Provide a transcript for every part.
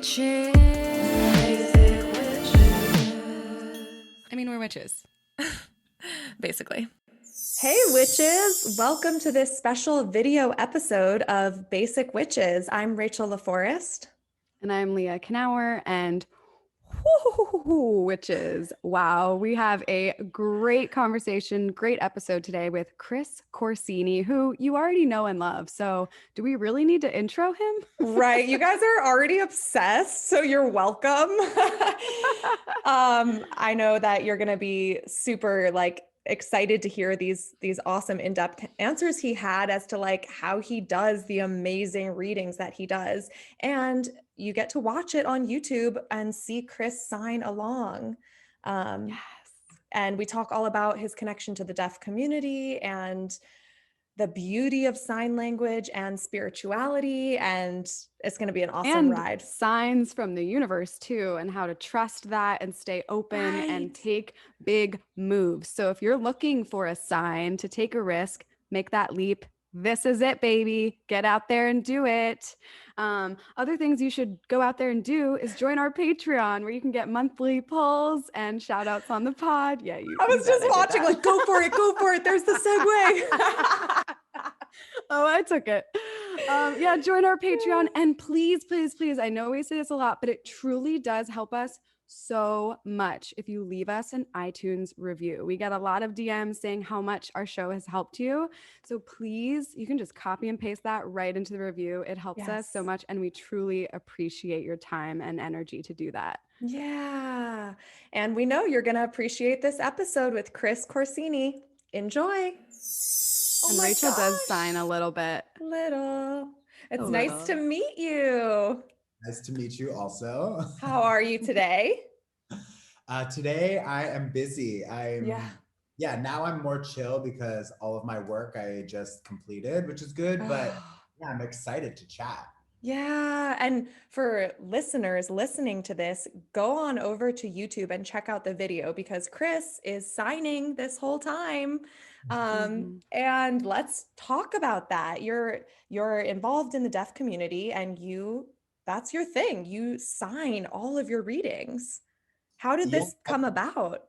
witches. Basic witches. I mean, we're witches. Basically. Hey witches, welcome to this special video episode of Basic Witches. I'm Rachel LaForest. And I'm Leah Knauer, and witches. Wow, we have a great conversation, great episode today with Chris Corsini, who you already know and love. So do we really need to intro him? Right, you guys are already obsessed, so you're welcome. I know that you're going to be super excited to hear these awesome in-depth answers he had as to how he does the amazing readings that he does. And you get to watch it on YouTube and see Chris sign along. Yes. And we talk all about his connection to the deaf community and the beauty of sign language and spirituality. And it's going to be an awesome ride. Signs from the universe too, and how to trust that and stay open and take big moves. So if you're looking for a sign to take a risk, make that leap, this is it, baby. Get out there and do it. Other things you should go out there and do is join our Patreon, where you can get monthly polls and shout outs on the pod. Yeah, I was just watching, go for it. There's the segue. Oh, I took it. Yeah, join our Patreon. And please, please, please, I know we say this a lot, but it truly does help us so much if you leave us an iTunes review. We get a lot of DMs saying how much our show has helped you. So please, you can just copy and paste that right into the review. It helps us so much, and we truly appreciate your time and energy to do that. Yeah. And we know you're going to appreciate this episode with Chris Corsini. Enjoy. And Rachel does sign a little bit. It's nice to meet you. Nice to meet you also. How are you today? Today I am busy. Now I'm more chill because all of my work I just completed, which is good, but yeah, I'm excited to chat. Yeah. And for listeners listening to this, go on over to YouTube and check out the video, because Chris is signing this whole time. And let's talk about that. You're involved in the deaf community, and that's your thing. You sign all of your readings. How did this come about?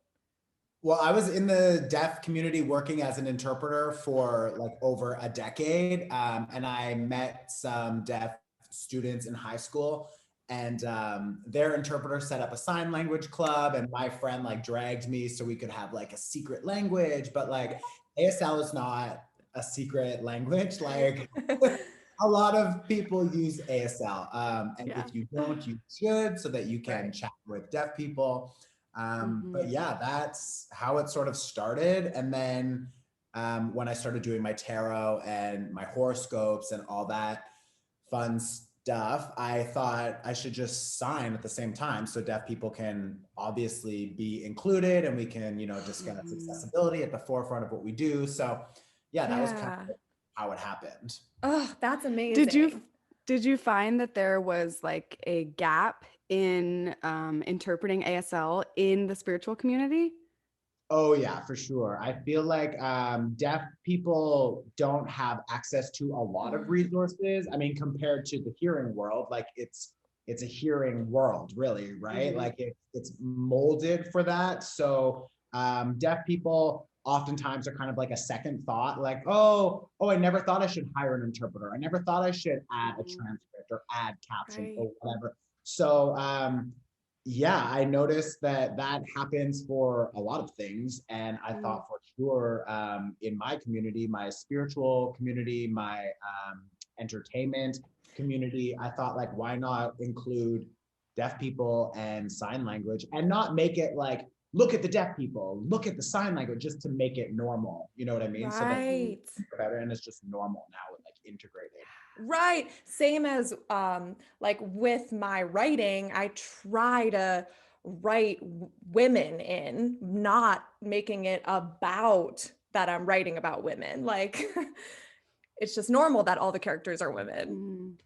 Well, I was in the deaf community working as an interpreter for over a decade. And I met some deaf students in high school, and their interpreter set up a sign language club, and my friend dragged me so we could have a secret language, but ASL is not a secret language. A lot of people use ASL, and if you don't, you should, so that you can chat with deaf people. But yeah, that's how it sort of started. And then when I started doing my tarot and my horoscopes and all that fun stuff, I thought I should just sign at the same time, so deaf people can obviously be included, and we can, discuss accessibility at the forefront of what we do. So yeah, that was kind of how it happened. Oh, that's amazing. Did you find that there was a gap in interpreting ASL in the spiritual community? Oh yeah, for sure. I feel like deaf people don't have access to a lot of resources. I mean, compared to the hearing world, it's a hearing world, really, right? It's molded for that. So deaf people oftentimes are kind of a second thought, I never thought I should hire an interpreter. I never thought I should add a transcript or add captions or whatever. So I noticed that happens for a lot of things. And I thought for sure in my community, my spiritual community, my entertainment community, I thought why not include deaf people and sign language, and not make it look at the deaf people, look at the sign language, just to make it normal. You know what I mean? Right. So that it's better, and it's just normal now and integrated. Right. Same as with my writing, I try to write women in, not making it about that I'm writing about women. It's just normal that all the characters are women.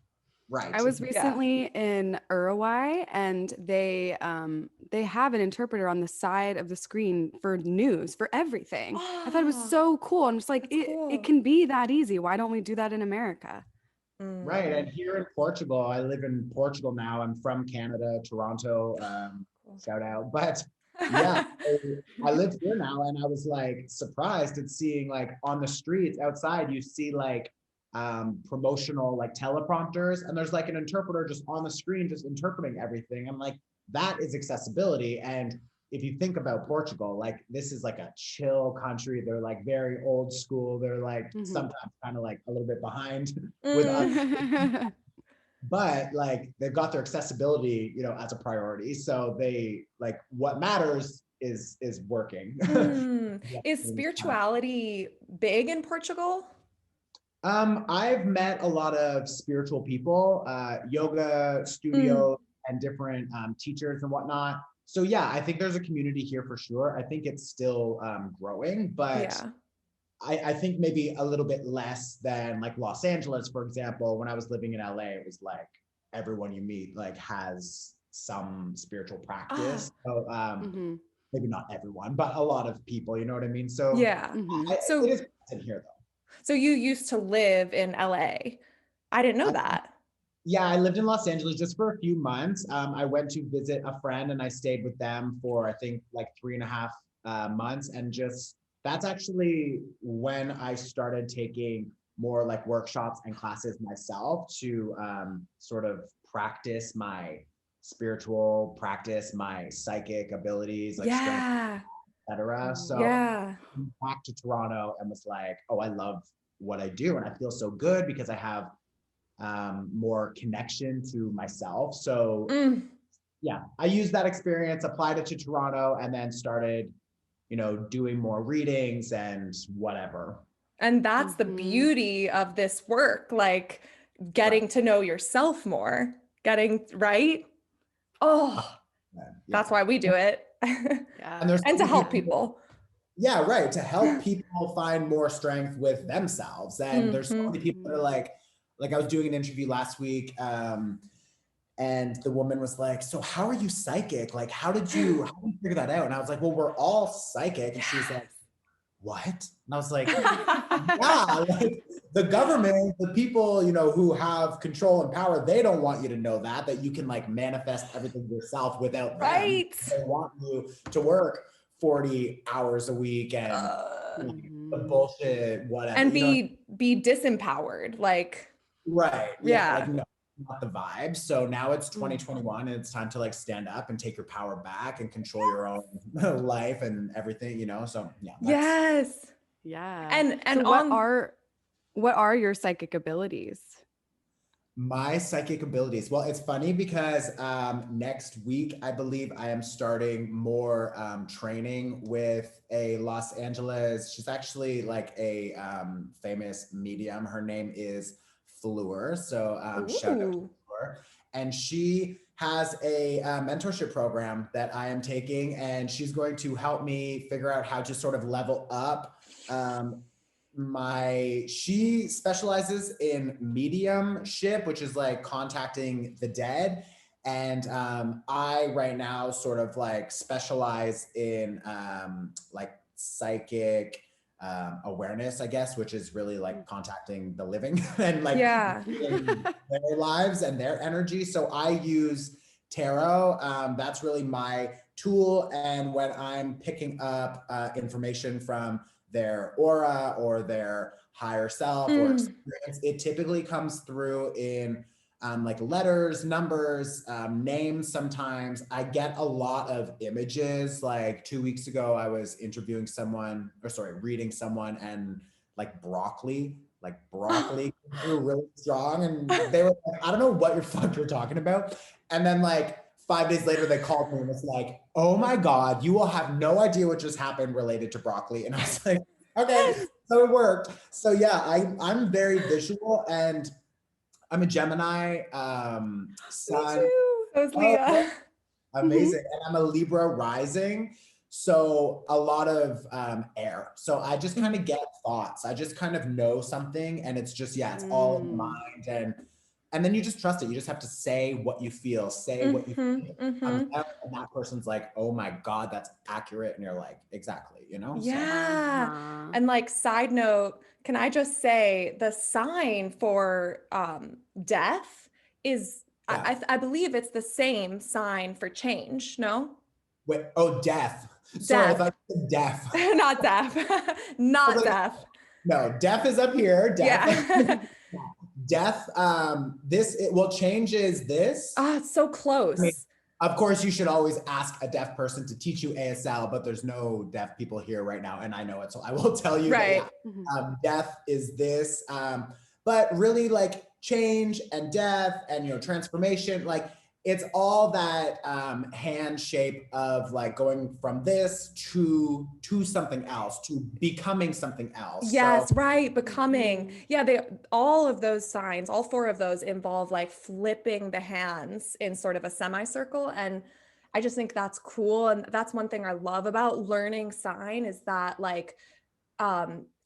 Right. I was recently in Uruguay, and they have an interpreter on the side of the screen for news, for everything. I thought it was so cool. I'm just cool. It can be that easy. Why don't we do that in America? Right. And here in Portugal, I live in Portugal now. I'm from Canada, Toronto, shout out. But yeah, I live here now and I was like surprised at seeing like on the streets outside, you see like promotional like teleprompters and there's like an interpreter just on the screen, just interpreting everything. I'm like, that is accessibility. And if you think about Portugal, like this is like a chill country. They're like very old school. They're like sometimes kind of like a little bit behind with us. But like they've got their accessibility, as a priority. So they like what matters is working. Is spirituality big in Portugal? I've met a lot of spiritual people, yoga studios and different teachers and whatnot. So yeah, I think there's a community here for sure. I think it's still growing, but I think maybe a little bit less than like Los Angeles, for example. When I was living in LA, it was like everyone you meet like has some spiritual practice. So maybe not everyone, but a lot of people, you know what I mean? So So it is present here though. So you used to live in LA. I didn't know that. Yeah, I lived in Los Angeles just for a few months. I went to visit a friend and I stayed with them for I think like 3.5 months. And just that's actually when I started taking more like workshops and classes myself to sort of practice my spiritual practice, my psychic abilities, like strength, etc. So I came back to Toronto and was like, oh, I love what I do and I feel so good because I have more connection to myself. So yeah, I used that experience, applied it to Toronto, and then started, doing more readings and whatever. And that's the beauty of this work, like getting to know yourself more, right? Oh, that's why we do it. And to help people. Yeah, right. To help people find more strength with themselves. And there's so many people that are like I was doing an interview last week, and the woman was like, so how are you psychic? Like, how did you figure that out? And I was like, well, we're all psychic. And she's like, what? And I was like, yeah, like the government, the people, who have control and power, they don't want you to know that you can like manifest everything yourself without them. They want you to work 40 hours a week and the bullshit, whatever. And be disempowered, like. Right. Yeah. Like, no, not the vibe. So now it's 2021 and it's time to like stand up and take your power back and control your own life and everything, So yeah. Yes. Yeah. And so what are your psychic abilities? My psychic abilities. Well, it's funny because next week, I believe I am starting more training with a Los Angeles. She's actually like a famous medium. Her name is Fleur. So shout out to Fleur. And she has a mentorship program that I am taking, and she's going to help me figure out how to sort of level up. She specializes in mediumship, which is like contacting the dead. And I right now sort of like specialize in like psychic awareness, I guess, which is really like contacting the living and like their lives and their energy. So I use tarot. That's really my tool. And when I'm picking up information from their aura or their higher self or experience, it typically comes through in like letters, numbers, names. Sometimes I get a lot of images. Like 2 weeks ago, I was reading someone, and like broccoli grew really strong. And they were like, I don't know what you're talking about. And then like 5 days later, they called me and was like, oh my God, you will have no idea what just happened related to broccoli. And I was like, okay, so it worked. So yeah, I'm very visual, and I'm a Gemini sun. Me too. That was Leah. Amazing. And I'm a Libra rising. So a lot of air. So I just kind of get thoughts. I just kind of know something, and it's just, it's all in the mind. And then you just trust it. You just have to say what you feel, say what you think. And that person's like, oh my God, that's accurate. And you're like, exactly, Yeah. And like, side note, can I just say the sign for death is, Yeah. I believe it's the same sign for change, no? Wait, oh, death. Sorry, I Death. thought you said deaf. Not deaf. I Not was like, deaf. no, deaf is up here. Deaf. Yeah. Deaf. This it will changes this. Oh, it's so I mean, close. of course, you should always ask a deaf person to teach you ASL, but there's no deaf people here right now, and I know it, so I will tell you that Right. deaf is this. But really, like change and death and transformation, like it's all that hand shape of like going from this to something else, to becoming something else. Yes, So right. Becoming. Yeah, they all of those signs, all four of those involve like flipping the hands in sort of a semicircle. And I just think that's cool. And that's one thing I love about learning sign is that like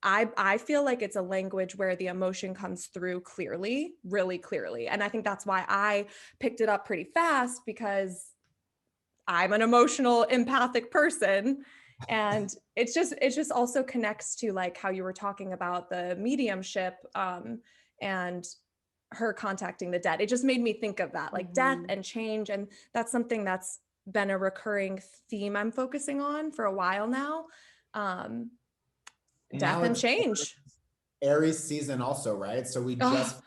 I feel like it's a language where the emotion comes through clearly, really clearly. And I think that's why I picked it up pretty fast, because I'm an emotional empathic person. And it just also connects to like how you were talking about the mediumship and her contacting the dead. It just made me think of that, like death and change. And that's something that's been a recurring theme I'm focusing on for a while now. and Death now and it's change. Aries season also, right? So we Oh, just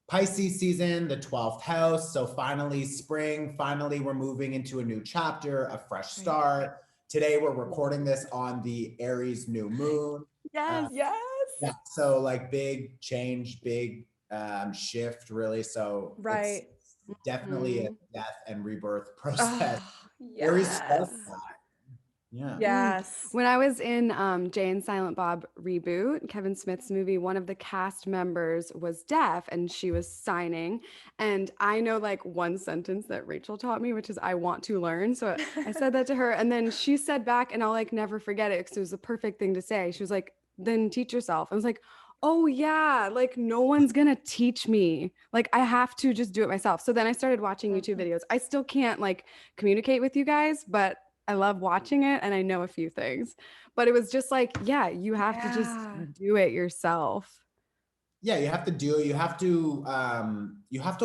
Pisces season, the 12th house. So finally spring, finally we're moving into a new chapter, a fresh start. Today we're recording this on the Aries new moon. Yes. yes. Yeah, so like big change, big shift really. So Right. it's definitely a death and rebirth process. Oh, Aries yes. starts that. Yeah. Yes. When I was in Jay and Silent Bob reboot, Kevin Smith's movie, one of the cast members was deaf and she was signing. And I know like one sentence that Rachel taught me, which is I want to learn. So I said that to her. And then she said back, and I'll like never forget it because it was the perfect thing to say. She was like, then teach yourself. I was like, oh yeah, like no one's gonna teach me. Like I have to just do it myself. So then I started watching YouTube videos. I still can't like communicate with you guys, but I love watching it and I know a few things. But it was just like, yeah, you have to just do it yourself. Yeah, you have to do it. You have to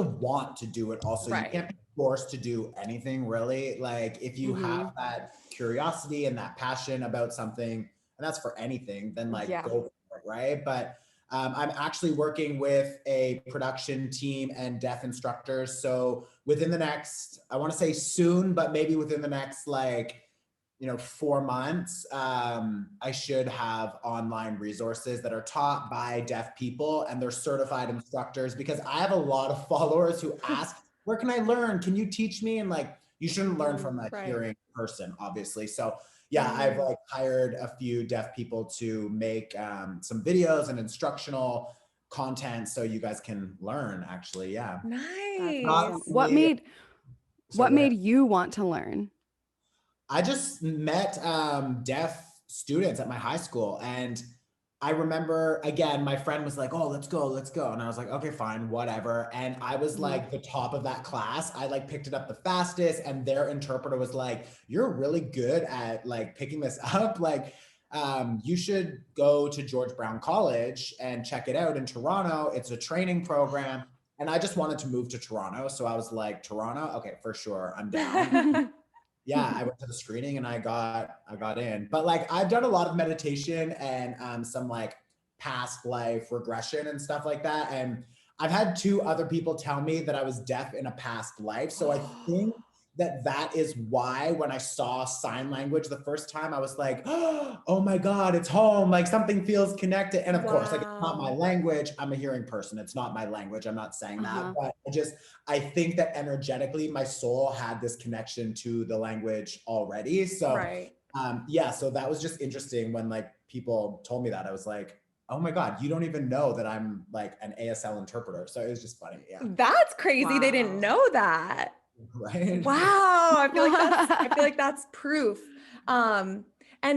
want to do it also. You Right. can't be forced to do anything really. Like if you have that curiosity and that passion about something, and that's for anything, then like go for it, right? But I'm actually working with a production team and deaf instructors. So within the next, I want to say soon, but maybe within the next like 4 months, I should have online resources that are taught by deaf people and they're certified instructors, because I have a lot of followers who ask, where can I learn? Can you teach me? And like, you shouldn't learn from a hearing person, obviously. So yeah, I've like hired a few deaf people to make some videos and instructional content so you guys can learn actually. Yeah. Nice. Awesome. Honestly, What made you want to learn? I just met deaf students at my high school, and I remember again, my friend was like, "Oh, let's go," and I was like, "Okay, fine, whatever." And I was like the top of that class. I like picked it up the fastest, and their interpreter was like, "You're really good at like picking this up. Like, you should go to George Brown College and check it out in Toronto. It's a training program." And I just wanted to move to Toronto, so I was like, "Toronto, okay, for sure, I'm down." Yeah, I went to the screening and I got in. But like I've done a lot of meditation and some like past life regression and stuff like that. And I've had 2 other people tell me that I was deaf in a past life. So I think that is why when I saw sign language the first time, I was like, oh my God, it's home. Like something feels connected. And of course, like it's not my language. I'm a hearing person. It's not my language. I'm not saying that, but I think that energetically my soul had this connection to the language already. So yeah, so that was just interesting when like people told me that. I was like, oh my God, you don't even know that I'm like an ASL interpreter. So it was just funny. Yeah. That's crazy. They didn't know that. Right. Wow. I feel like that's proof. And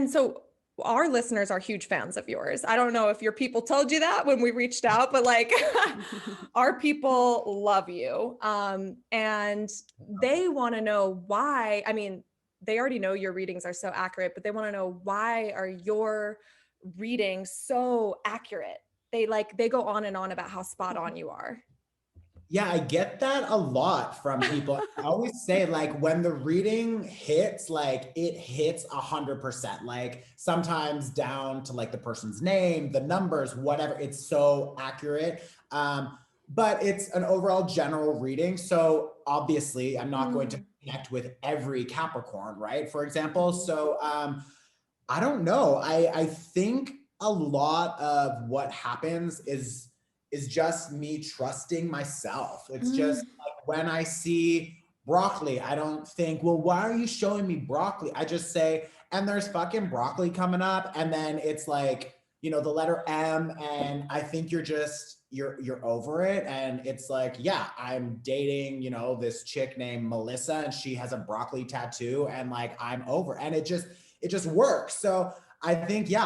so our listeners are huge fans of yours. I don't know if your people told you that when we reached out, but like our people love you. And they want to know why. I mean, they already know your readings are so accurate, but they want to know, why are your reading so accurate. They go on and on about how spot on you are. Yeah, I get that a lot from people. I always say, like, when the reading hits, like, it hits 100%. Like, sometimes down to like the person's name, the numbers, whatever. It's so accurate. But it's an overall general reading. So obviously, I'm not going to connect with every Capricorn, right? For example. So I don't know. I think a lot of what happens is just me trusting myself. It's just like when I see broccoli, I don't think, well, why are you showing me broccoli? I just say, and there's fucking broccoli coming up. And then it's like, you know, the letter M, and I think you're over it. And it's like, yeah, I'm dating, you know, this chick named Melissa, and she has a broccoli tattoo, and like, I'm over. And it just works. So I think, yeah,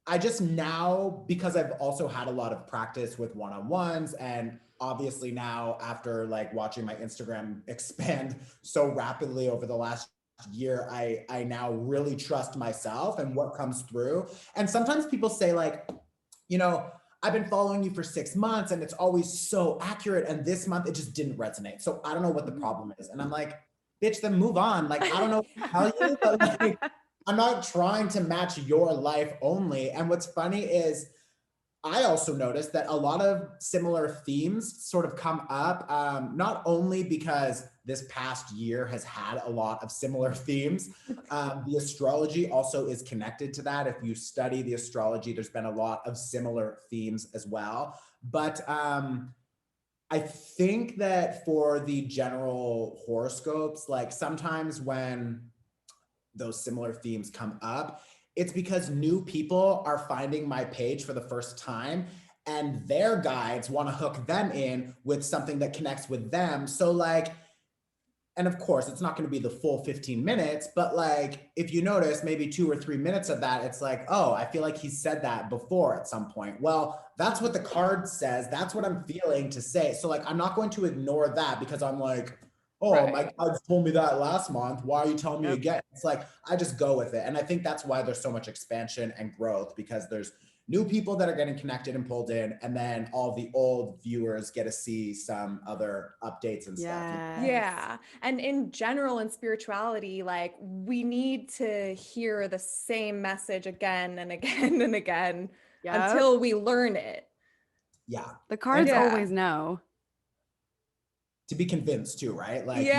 I just now, because I've also had a lot of practice with one-on-ones, and obviously now after like watching my Instagram expand so rapidly over the last year, I now really trust myself and what comes through. And sometimes people say like, you know, I've been following you for 6 months and it's always so accurate, and this month it just didn't resonate. So I don't know what the problem is. And I'm like, bitch, then move on. Like, I don't know what to tell you, but like, I'm not trying to match your life only. And what's funny is I also noticed that a lot of similar themes sort of come up, not only because this past year has had a lot of similar themes. The astrology also is connected to that. If you study the astrology, there's been a lot of similar themes as well. But I think that for the general horoscopes, like sometimes when those similar themes come up, it's because new people are finding my page for the first time, and their guides want to hook them in with something that connects with them. So like, and of course it's not going to be the full 15 minutes, but like, if you notice maybe 2 or 3 minutes of that, it's like, oh, I feel like he said that before at some point. Well, that's what the card says. That's what I'm feeling to say. So like, I'm not going to ignore that because I'm like, oh, Right. my cards told me that last month. Why are you telling me again? It's like, I just go with it. And I think that's why there's so much expansion and growth, because there's new people that are getting connected and pulled in. And then all the old viewers get to see some other updates and stuff. Yeah. And in general, in spirituality, like we need to hear the same message again and again and again until we learn it. Yeah. The cards always know. To be convinced too, right? Like you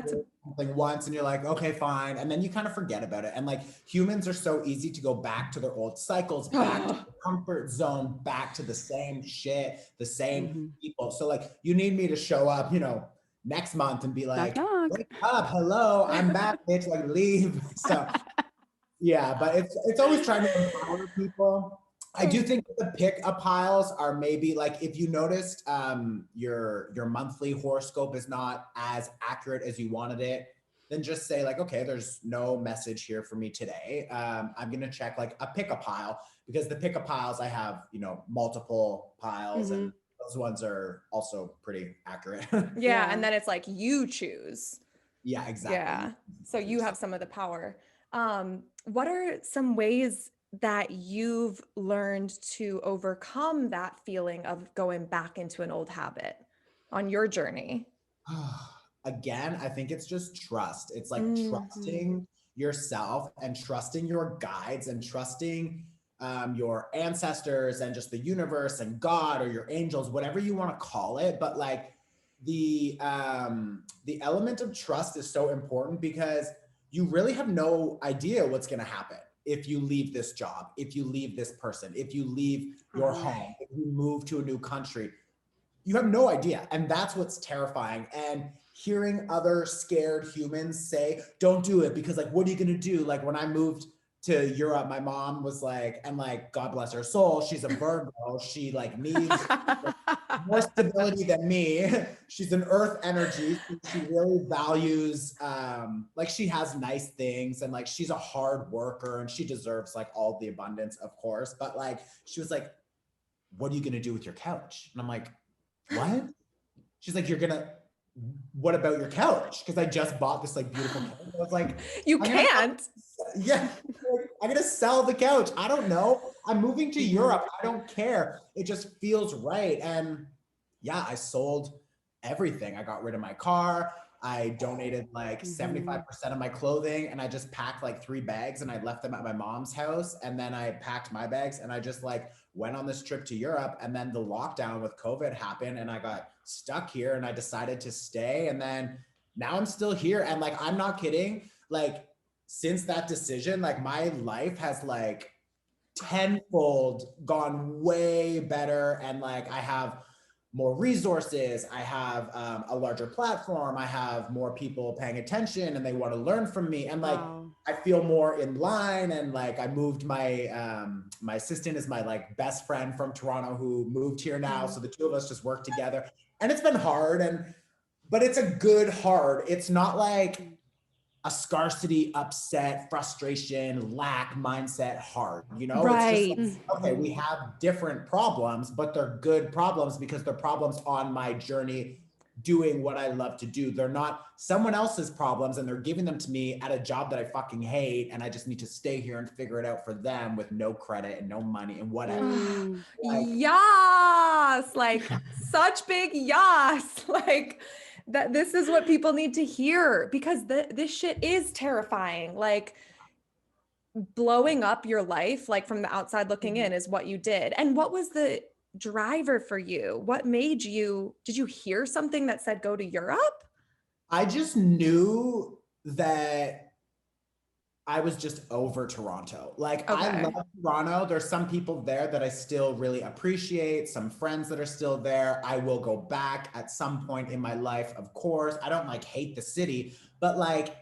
do something once and you're like, okay, fine. And then you kind of forget about it. And like humans are so easy to go back to their old cycles, back to the comfort zone, back to the same shit, the same people. So like you need me to show up, you know, next month and be like, wake up, hello, I'm back, bitch, like leave. So yeah, but it's always trying to empower people. I do think the pick-up piles are maybe like, if you noticed your monthly horoscope is not as accurate as you wanted it, then just say like, okay, there's no message here for me today. I'm gonna check like a pick-up pile, because the pick-up piles, I have, you know, multiple piles and those ones are also pretty accurate. Yeah, and then it's like you choose. Yeah, exactly. Yeah, so you have some of the power. What are some ways that you've learned to overcome that feeling of going back into an old habit on your journey? Again, I think it's just trust. It's like trusting yourself and trusting your guides and trusting your ancestors and just the universe and God or your angels, whatever you want to call it. But like the element of trust is so important, because you really have no idea what's going to happen if you leave this job, if you leave this person, if you leave your home, if you move to a new country. You have no idea. And that's what's terrifying. And hearing other scared humans say, don't do it, because like, what are you going to do? Like when I moved to Europe, my mom was like, and like, God bless her soul, she's a Virgo. She like needs like, more stability than me. She's an earth energy. She really values, like she has nice things and like, she's a hard worker and she deserves like all the abundance, of course. But like, she was like, what are you going to do with your couch? And I'm like, what? She's like, what about your couch? Because I just bought this like beautiful couch. I was like, you can't. Yeah. I'm gonna sell the couch. I don't know. I'm moving to Europe. I don't care. It just feels right. And yeah, I sold everything. I got rid of my car. I donated like 75% of my clothing, and I just packed like 3 bags and I left them at my mom's house. And then I packed my bags and I just like went on this trip to Europe. And then the lockdown with COVID happened and I got stuck here and I decided to stay. And then now I'm still here. And like, I'm not kidding. Like, since that decision, like my life has like tenfold gone way better. And like, I have more resources. I have a larger platform. I have more people paying attention and they want to learn from me. And like, I feel more in line. And like, I moved my assistant is my like best friend from Toronto who moved here now. So the two of us just work together, and it's been hard, but it's a good hard. It's not like a scarcity, upset, frustration, lack mindset hard, you know? Right. It's just like, okay, we have different problems, but they're good problems because they're problems on my journey doing what I love to do. They're not someone else's problems and they're giving them to me at a job that I fucking hate. And I just need to stay here and figure it out for them with no credit and no money and whatever. Like, yes, like such big yes. Like that this is what people need to hear, because this shit is terrifying. Like blowing up your life, like from the outside looking in, is what you did. And what was the driver for you? What made you, did you hear something that said go to Europe? I just knew that I was just over Toronto. Like, I love Toronto. There's some people there that I still really appreciate, some friends that are still there. I will go back at some point in my life, of course. I don't like hate the city, but like,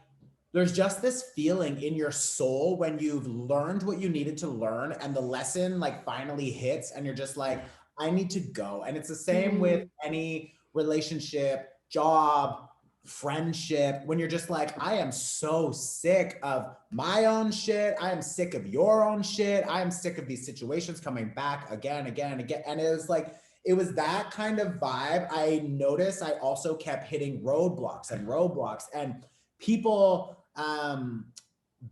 there's just this feeling in your soul when you've learned what you needed to learn and the lesson like finally hits and you're just like, I need to go. And it's the same with any relationship, job, friendship, when you're just like, I am so sick of my own shit. I am sick of your own shit. I am sick of these situations coming back again. And it was like, it was that kind of vibe. I noticed I also kept hitting roadblocks and people,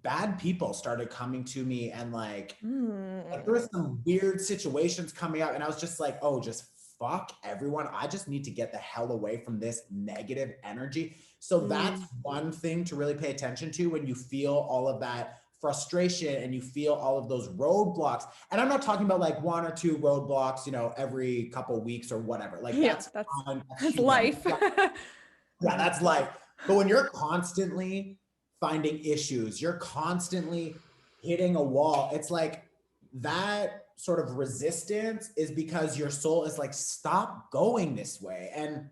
bad people started coming to me and like there were some weird situations coming up and I was just like, oh, just fuck everyone. I just need to get the hell away from this negative energy. So that's one thing to really pay attention to when you feel all of that frustration and you feel all of those roadblocks. And I'm not talking about like 1 or 2 roadblocks, you know, every couple of weeks or whatever. Like that's life. Yeah, that's life. But when you're constantly finding issues, you're constantly hitting a wall, it's like that sort of resistance is because your soul is like, stop going this way. And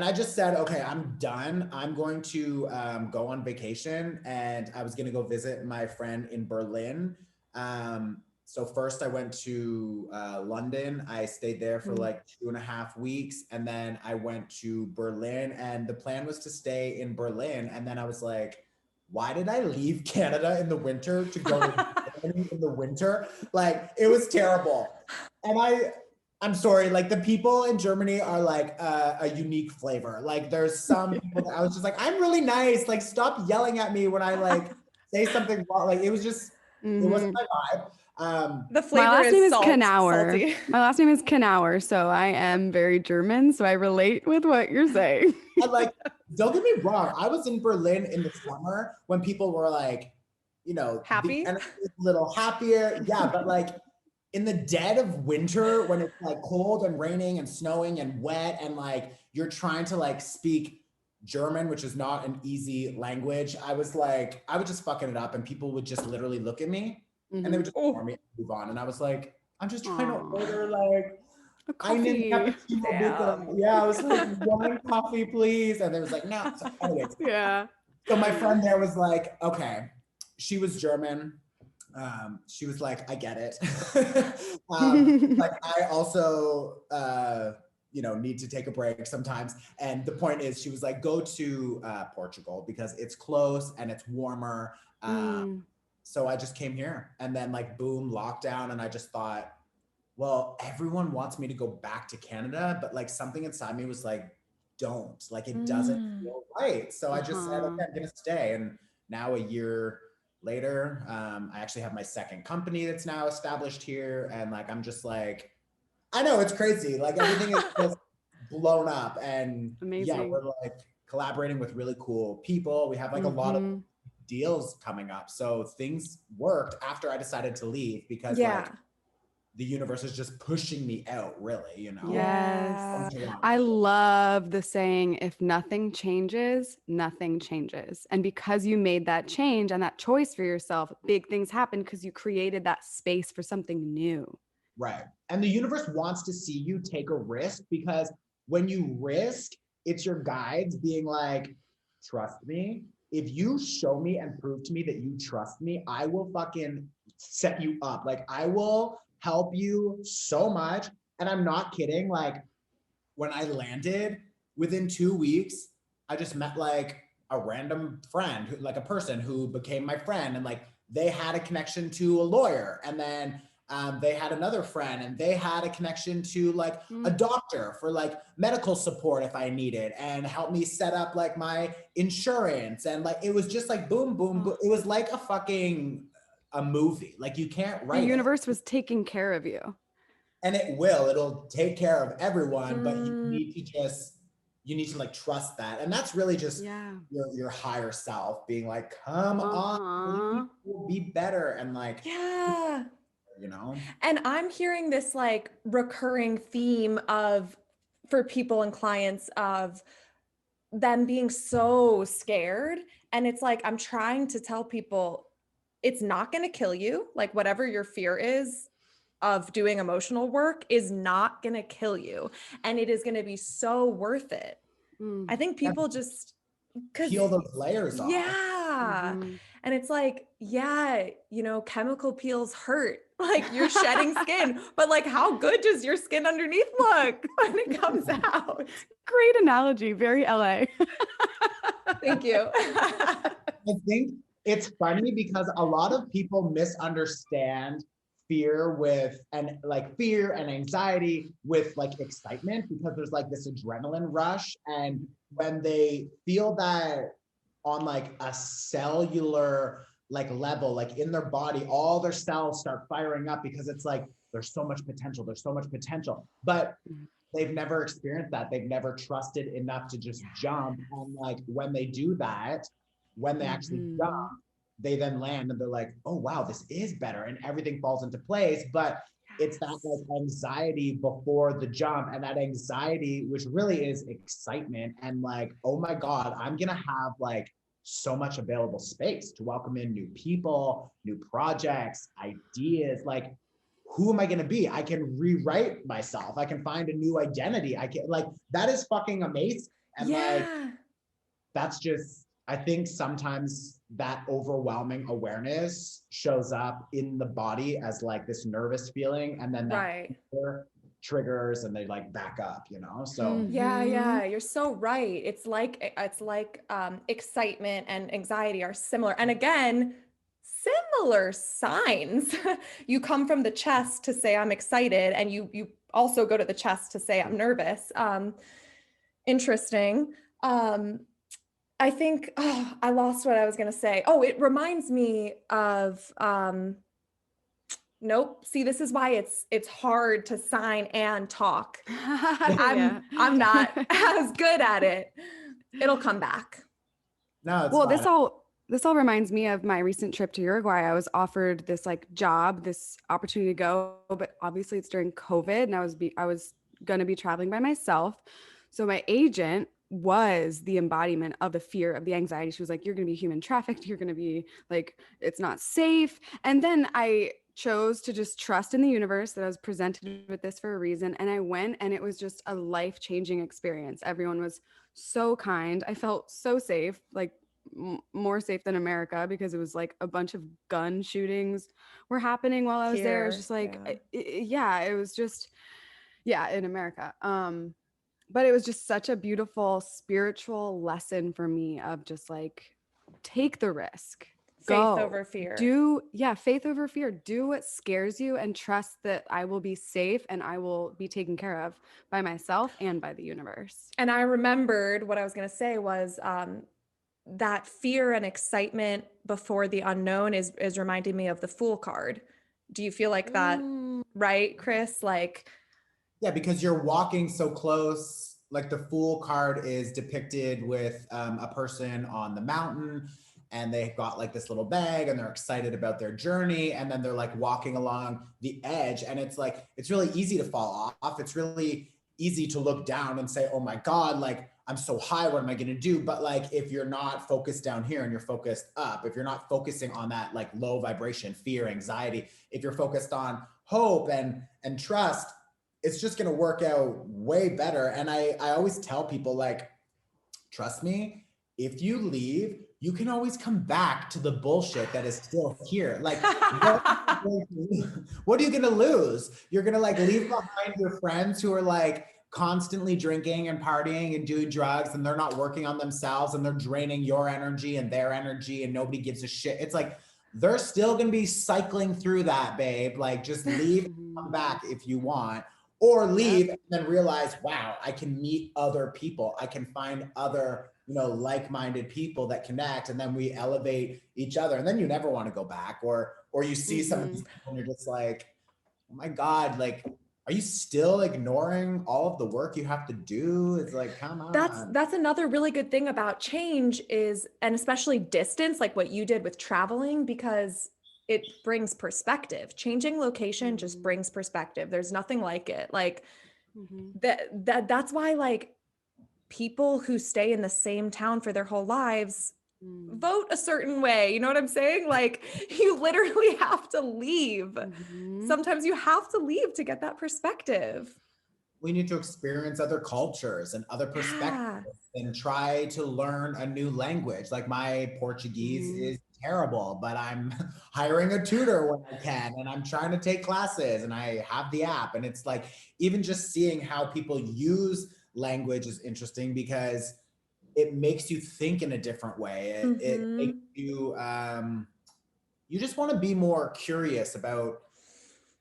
I just said, okay, I'm done. I'm going to go on vacation. And I was going to go visit my friend in Berlin. So first I went to London. I stayed there for like 2.5 weeks. And then I went to Berlin, and the plan was to stay in Berlin. And then I was like, why did I leave Canada in the winter to go to Germany in the winter? Like, it was terrible. And I'm sorry, like the people in Germany are like a unique flavor. Like there's some people that I was just like, I'm really nice. Like, stop yelling at me when I like say something wrong. Like, it was just, it wasn't my vibe. The flavor my last name is salty. My last name is Knauer, so I am very German, so I relate with what you're saying. And like, don't get me wrong, I was in Berlin in the summer when people were like, you know, happy, the energy was a little happier. Yeah, but like in the dead of winter when it's like cold and raining and snowing and wet and like you're trying to like speak German, which is not an easy language, I was just fucking it up and people would just literally look at me and they would just ignore me and move on. And I was like, I'm just trying to order like a coffee. Yeah, I was like, 1 coffee, please. And they was like, no. So anyways, yeah. So my friend there was like, okay, she was German. She was like, I get it. Like I also, you know, need to take a break sometimes. And the point is, she was like, go to Portugal because it's close and it's warmer. So I just came here, and then like boom, lockdown, and I just thought, well, everyone wants me to go back to Canada, but like something inside me was like, don't, like it doesn't feel right. So I just said, okay, I'm gonna stay. And now a year later. I actually have my second company that's now established here. And like, I'm just like, I know it's crazy. Like everything is just blown up. And yeah, Amazing. we're like collaborating with really cool people. We have like a lot of deals coming up. So things worked after I decided to leave because like the universe is just pushing me out, really, you know? Yes. Yeah. I love the saying, if nothing changes, nothing changes. And because you made that change and that choice for yourself, big things happen because you created that space for something new. Right. And the universe wants to see you take a risk because when you risk, it's your guides being like, trust me. If you show me and prove to me that you trust me, I will fucking set you up. Like, I will help you so much. And I'm not kidding. Like, when I landed, within 2 weeks, I just met like a random friend, who, like a person who became my friend. And like, they had a connection to a lawyer. And then they had another friend and they had a connection to like a doctor for like medical support if I needed, and help me set up like my insurance. And like, it was just like boom, boom, boom. It was like a movie. Like you can't write The it. universe was taking care of you. And it'll take care of everyone, but you need to like trust that. And that's really just your higher self being like, come on, we'll be better. And like, you know? And I'm hearing this like recurring theme for people and clients of them being so scared. And it's like, I'm trying to tell people it's not going to kill you. Like whatever your fear is of doing emotional work is not going to kill you. And it is going to be so worth it. I think people just peel those layers off. Yeah. And it's like, chemical peels hurt. Like you're shedding skin, but like how good does your skin underneath look when it comes out? Great analogy. Very LA. Thank you. I think it's funny because a lot of people misunderstand fear and anxiety with like excitement, because there's like this adrenaline rush. And when they feel that on like a cellular like level, like in their body, all their cells start firing up because it's like, there's so much potential. But they've never experienced that. They've never trusted enough to just jump. And like when they do that, when they actually jump, they then land and they're like, oh wow, this is better, and everything falls into place. But it's that like anxiety before the jump, and that anxiety, which really is excitement and like, oh my God, I'm gonna have like so much available space to welcome in new people, new projects, ideas. Like, who am I going to be? I can rewrite myself. I can find a new identity. I can like, that is fucking amazing. And like, that's just, I think sometimes that overwhelming awareness shows up in the body as like this nervous feeling. And then that triggers and they like back up, you know? So yeah, you're so right. It's like excitement and anxiety are similar. And again, similar signs. You come from the chest to say I'm excited, and you also go to the chest to say I'm nervous. Interesting. I think I lost what I was going to say. Oh, it reminds me of nope. See, this is why it's hard to sign and talk. I'm not as good at it. It'll come back. No, it's well, fine. This all reminds me of my recent trip to Uruguay. I was offered this like job, this opportunity to go, but obviously it's during COVID, and I was going to be traveling by myself. So my agent was the embodiment of the fear, of the anxiety. She was like, you're going to be human trafficked. You're going to be like, it's not safe. And then I chose to just trust in the universe that I was presented with this for a reason. And I went, and it was just a life-changing experience. Everyone was so kind. I felt so safe, like more safe than America, because it was like a bunch of gun shootings were happening while I was there. It was just like, it was just, in America. But it was just such a beautiful spiritual lesson for me of just like, take the risk. Faith over fear. Faith over fear. Do what scares you and trust that I will be safe and I will be taken care of by myself and by the universe. And I remembered what I was going to say was that fear and excitement before the unknown is reminding me of the Fool card. Do you feel like that, right, Chris? Like, yeah, because you're walking so close. Like the Fool card is depicted with a person on the mountain, and they've got like this little bag and they're excited about their journey. And then they're like walking along the edge, and it's like, it's really easy to fall off. It's really easy to look down and say, oh my God, like I'm so high, what am I going to do? But like, if you're not focused down here and you're focused up, if you're not focusing on that like low vibration, fear, anxiety, if you're focused on hope and trust, it's just going to work out way better. And I always tell people, like, trust me, if you leave, you can always come back to the bullshit that is still here. Like, what are you going to lose? You're going to like leave behind your friends who are like constantly drinking and partying and doing drugs, and they're not working on themselves, and they're draining your energy and their energy, and nobody gives a shit. It's like, they're still going to be cycling through that, babe. Like, just leave and come back if you want. Or leave and then realize, wow, I can meet other people. I can find other, like-minded people that connect, and then we elevate each other. And then you never want to go back. Or you see some of these people and you're just like, oh my God, like, are you still ignoring all of the work you have to do? It's like, come on. That's another really good thing about change is, and especially distance, like what you did with traveling, because it brings perspective. Changing location just brings perspective. There's nothing like it. Like that's why like people who stay in the same town for their whole lives vote a certain way. You know what I'm saying? Like, you literally have to leave. Sometimes you have to leave to get that perspective. We need to experience other cultures and other perspectives and try to learn a new language. Like, my Portuguese is terrible, but I'm hiring a tutor when I can, and I'm trying to take classes, and I have the app. And it's like, even just seeing how people use language is interesting, because it makes you think in a different way. It makes you, you just want to be more curious about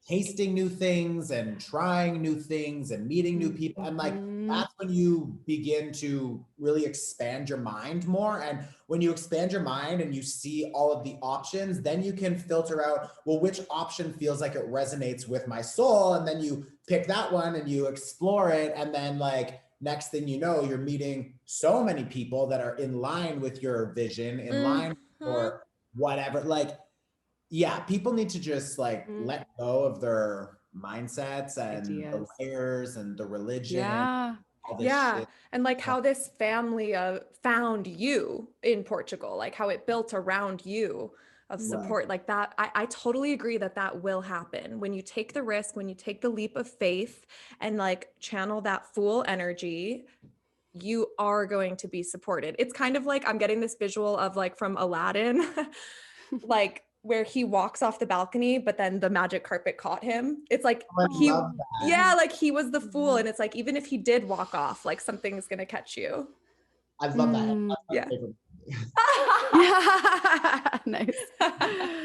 tasting new things and trying new things and meeting new people. And like, that's when you begin to really expand your mind more. And when you expand your mind and you see all of the options, then you can filter out, well, which option feels like it resonates with my soul? And then you pick that one and you explore it. And then like, next thing you know, you're meeting so many people that are in line with your vision, in line for whatever. Like, yeah, people need to just like let go of their mindsets and the layers and the religion. Yeah. All this shit. And like how this family found you in Portugal, like how it built around you of support. Like that, I totally agree that that will happen when you take the risk, when you take the leap of faith and like channel that Fool energy. You are going to be supported. It's kind of like, I'm getting this visual of like from Aladdin, like where he walks off the balcony, but then the magic carpet caught him. It's like, like he was the fool. And it's like, even if he did walk off, like something's going to catch you. I love that. Yeah. Nice.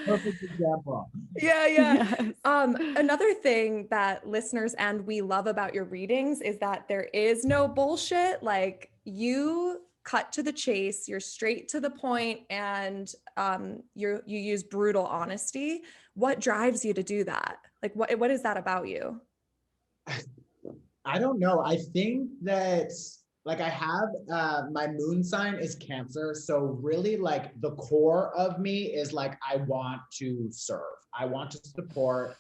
Perfect example. Yeah. Yes. Another thing that listeners and we love about your readings is that there is no bullshit. Like, you cut to the chase, you're straight to the point, and you use brutal honesty. What drives you to do that? Like, what is that about you? I don't know. I think that like I have my moon sign is Cancer. So really like the core of me is like, I want to serve. I want to support.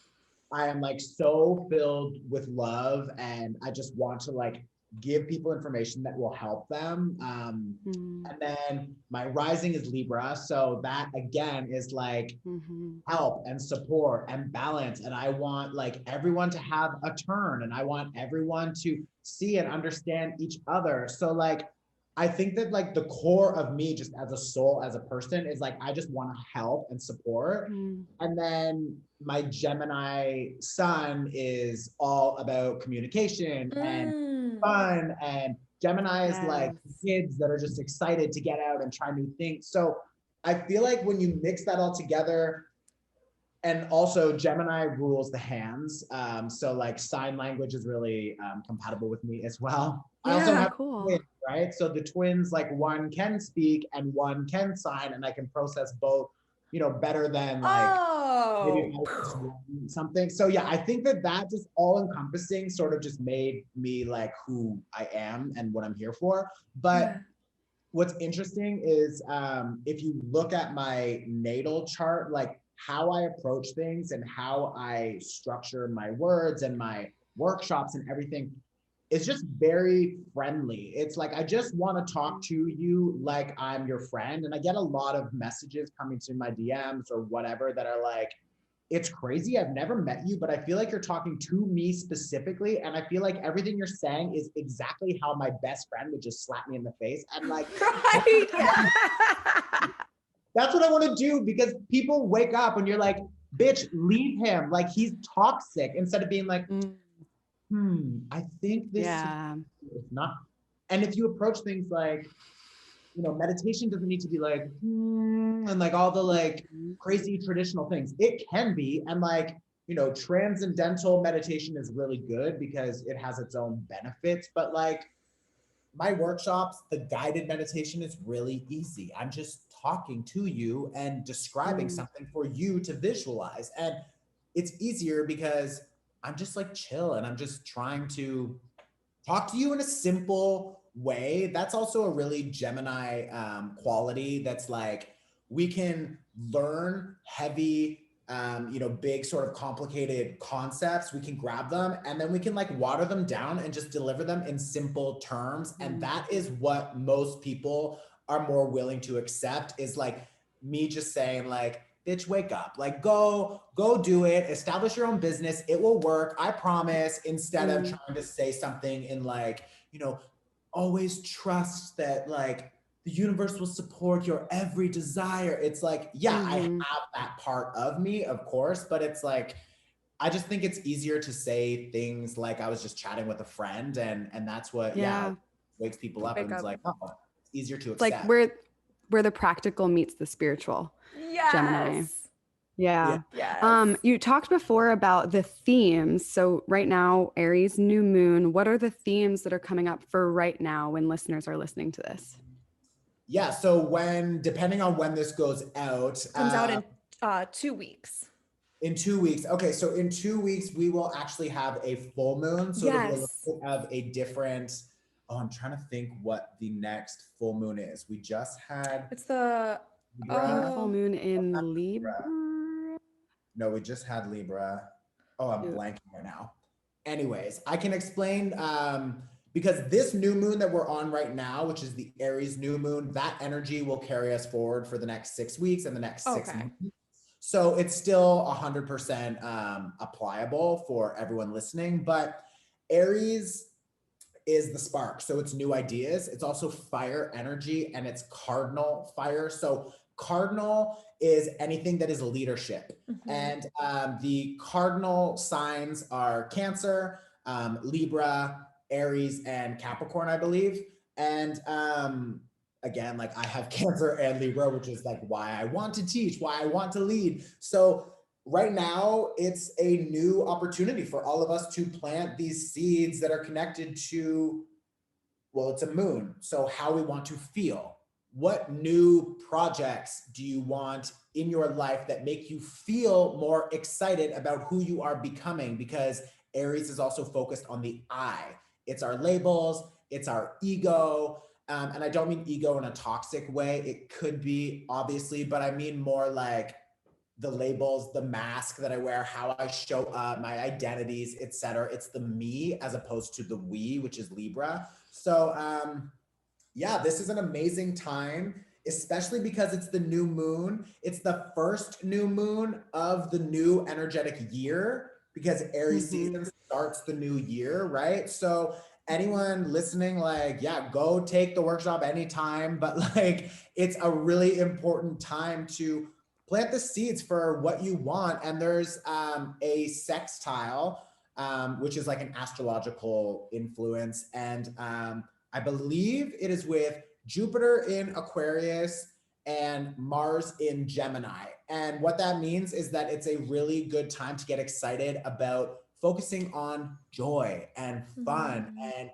I am like so filled with love, and I just want to like give people information that will help them. And then my rising is Libra. So that again is like help and support and balance. And I want like everyone to have a turn, and I want everyone to see and understand each other. So like, I think that like the core of me just as a soul, as a person is like, I just want to help and support. And then my Gemini sun is all about communication and fun. And Gemini is like kids that are just excited to get out and try new things. So I feel like when you mix that all together, and also Gemini rules the hands. So like sign language is really compatible with me as well. I also have right? So the twins, like one can speak and one can sign, and I can process both, better than like maybe something. So yeah, I think that just all encompassing sort of just made me like who I am and what I'm here for. But what's interesting is if you look at my natal chart, like how I approach things and how I structure my words and my workshops and everything, it's just very friendly. It's like, I just want to talk to you like I'm your friend. And I get a lot of messages coming to my DMs or whatever that are like, it's crazy. I've never met you, but I feel like you're talking to me specifically. And I feel like everything you're saying is exactly how my best friend would just slap me in the face. And like, Right. that's what I want to do, because people wake up and you're like, bitch, leave him. Like, he's toxic, instead of being like, I think this is not. And if you approach things like, meditation doesn't need to be like, and like all the like crazy traditional things. It can be. And like, transcendental meditation is really good because it has its own benefits. But like my workshops, the guided meditation is really easy. I'm just talking to you and describing something for you to visualize. And it's easier because I'm just like chill and I'm just trying to talk to you in a simple way. That's also a really Gemini quality. That's like, we can learn heavy, big sort of complicated concepts. We can grab them and then we can like water them down and just deliver them in simple terms. And that is what most people are more willing to accept, is like me just saying like, bitch, wake up, like go do it, establish your own business, it will work, I promise, instead of trying to say something in like, always trust that like the universe will support your every desire. It's like, yeah, I have that part of me, of course, but it's like, I just think it's easier to say things like I was just chatting with a friend, and that's what wakes people up. And it's like, oh, it's easier to accept. Like where the practical meets the spiritual. Gemini. Yeah. Yes. You talked before about the themes. So right now, Aries new moon, what are the themes that are coming up for right now when listeners are listening to this? Yeah. So depending on when this goes out, comes out in 2 weeks. In 2 weeks. Okay. So in 2 weeks, we will actually have a full moon. So it'll be a little bit of a different, I'm trying to think what the next full moon is. We just had. It's the full moon in Libra. No, we just had Libra. Oh, I'm blanking right now. Anyways, I can explain because this new moon that we're on right now, which is the Aries new moon, that energy will carry us forward for the next 6 weeks and the next 6 months. So it's still 100% applicable for everyone listening. But Aries is the spark. So it's new ideas. It's also fire energy, and it's cardinal fire. So cardinal is anything that is leadership. And the cardinal signs are Cancer, Libra, Aries, and Capricorn, I believe. And again, like I have Cancer and Libra, which is like why I want to teach, why I want to lead. So right now, it's a new opportunity for all of us to plant these seeds that are connected to, well, it's a moon. So how we want to feel. What new projects do you want in your life that make you feel more excited about who you are becoming? Because Aries is also focused on the I. It's our labels, it's our ego. And I don't mean ego in a toxic way. It could be, obviously, but I mean more like the labels, the mask that I wear, how I show up, my identities, etc. It's the me as opposed to the we, which is Libra. So yeah, this is an amazing time, especially because it's the new moon. It's the first new moon of the new energetic year, because Aries season starts the new year, right? So anyone listening, like, yeah, go take the workshop anytime, but like, it's a really important time to plant the seeds for what you want. And there's a sextile, which is like an astrological influence. And I believe it is with Jupiter in Aquarius and Mars in Gemini. And what that means is that it's a really good time to get excited about focusing on joy and fun and